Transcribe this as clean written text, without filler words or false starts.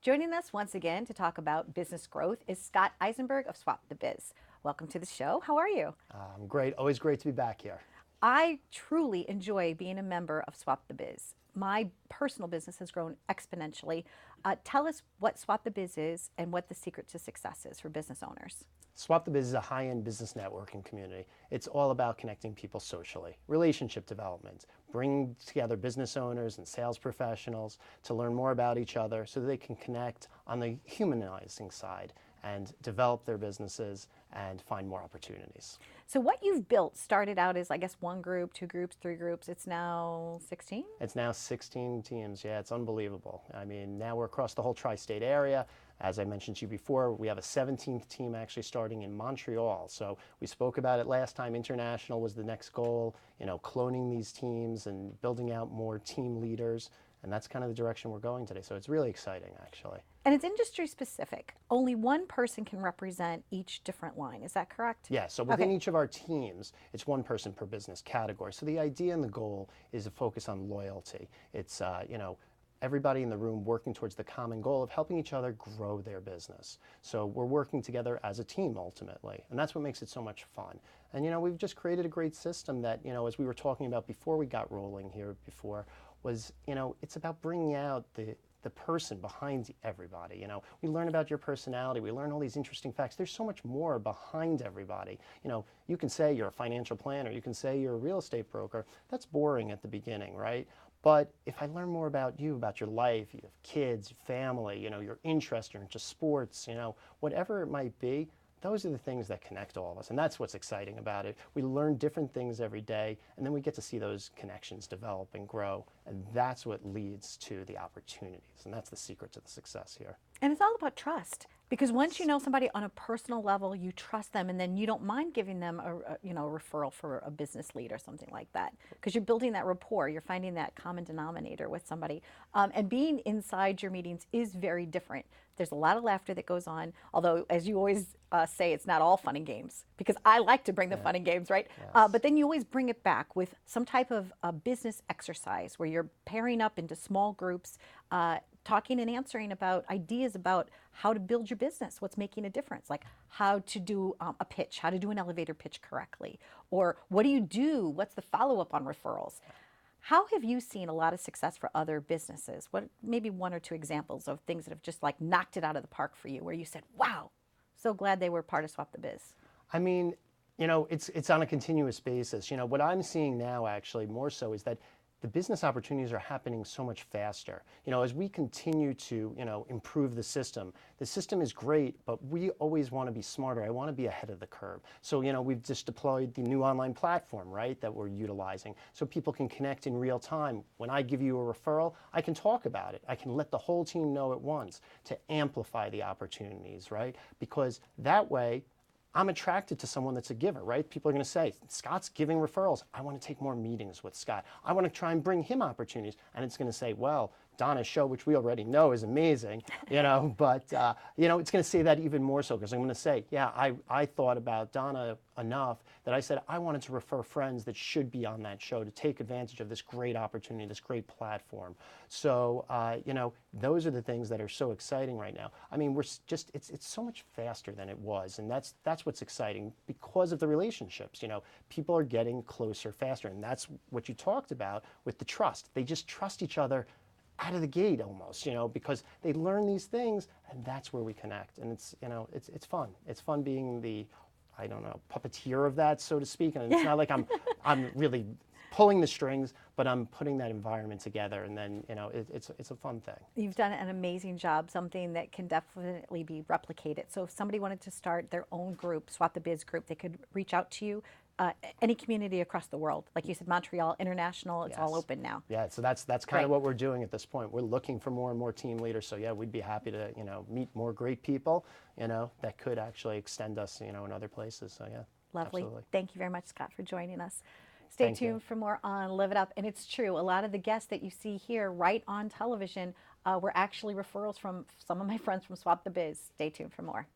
Joining us once again to talk about business growth is Scott Eisenberg of Swap the Biz. Welcome to the show. How are you? Great. Always great to be back here. I truly enjoy being a member of Swap the Biz. My personal business has grown exponentially. Tell us what Swap the Biz is and what the secret to success is for business owners. Swap the Biz is a high-end business networking community. It's all about connecting people socially, relationship development, bringing together business owners and sales professionals to learn more about each other so that they can connect on the humanizing side and develop their businesses and find more opportunities. So what you've built started out as, I guess, one group, two groups, three groups. It's now 16? It's now 16 teams. Yeah, it's unbelievable. I mean, now we're across the whole tri-state area. As I mentioned to you before, we have a 17th team actually starting in Montreal. So we spoke about it last time. International was the next goal, cloning these teams and building out more team leaders. And that's kind of the direction we're going today. So it's really exciting, actually. And it's industry specific. Only one person can represent each different line. Is that correct? Yeah, so within each of our teams, it's one person per business category. So the idea and the goal is to focus on loyalty. It's, everybody in the room working towards the common goal of helping each other grow their business. So we're working together as a team ultimately, and that's what makes it so much fun. And we've just created a great system that, as we were talking about before we got rolling here before, was, it's about bringing out the person behind everybody. We learn about your personality, we learn all these interesting facts. There's so much more behind everybody. You can say you're a financial planner, you can say you're a real estate broker. That's boring at the beginning, right? But if I learn more about you, about your life, you have kids, family, your interest, you're into sports, whatever it might be, those are the things that connect all of us. And that's what's exciting about it. We learn different things every day, and then we get to see those connections develop and grow. And that's what leads to the opportunities. And that's the secret to the success here. And it's all about trust. Because once you know somebody on a personal level, you trust them, and then you don't mind giving them a referral for a business lead or something like that. Because you're building that rapport, you're finding that common denominator with somebody. And being inside your meetings is very different. There's a lot of laughter that goes on, although, as you always say, it's not all fun and games. Because I like to bring the fun and games, right? Yes. But then you always bring it back with some type of business exercise where you're pairing up into small groups, talking and answering about ideas about how to build your business, what's making a difference, like how to do a pitch, how to do an elevator pitch correctly, or what do you do, what's the follow-up on referrals. How have you seen a lot of success for other businesses? What, maybe one or two examples of things that have just like knocked it out of the park for you, where you said, wow, so glad they were part of Swap the Biz? I mean, it's on a continuous basis. What I'm seeing now actually more so is that the business opportunities are happening so much faster. As we continue to, improve the system is great, but we always want to be smarter. I want to be ahead of the curve. So, we've just deployed the new online platform, right, that we're utilizing so people can connect in real time. When I give you a referral, I can talk about it. I can let the whole team know at once to amplify the opportunities, right? Because that way, I'm attracted to someone that's a giver, right? People are going to say, Scott's giving referrals. I want to take more meetings with Scott. I want to try and bring him opportunities. And it's going to say, well, Donna's show, which we already know is amazing, but, it's going to say that even more so because I'm going to say, yeah, I thought about Donna enough that I said I wanted to refer friends that should be on that show to take advantage of this great opportunity, this great platform. So, those are the things that are so exciting right now. I mean, it's so much faster than it was, and that's what's exciting because of the relationships. People are getting closer faster, and that's what you talked about with the trust. They just trust each other out of the gate almost, because they learn these things, and that's where we connect. And it's fun. It's fun being the, I don't know, puppeteer of that, so to speak. And it's not like I'm really pulling the strings, but I'm putting that environment together, and then it's a fun thing. You've done an amazing job, something that can definitely be replicated. So if somebody wanted to start their own group, Swap the Biz group, they could reach out to you. Any community across the world, like you said, Montreal, international, it's all open now. Yeah, so that's kind of what we're doing at this point. We're looking for more and more team leaders. So yeah, we'd be happy to meet more great people, that could actually extend us, in other places. So yeah, lovely. Absolutely. Thank you very much, Scott, for joining us. Stay tuned for more on Live It Up. And it's true, a lot of the guests that you see here right on television were actually referrals from some of my friends from Swap the Biz. Stay tuned for more.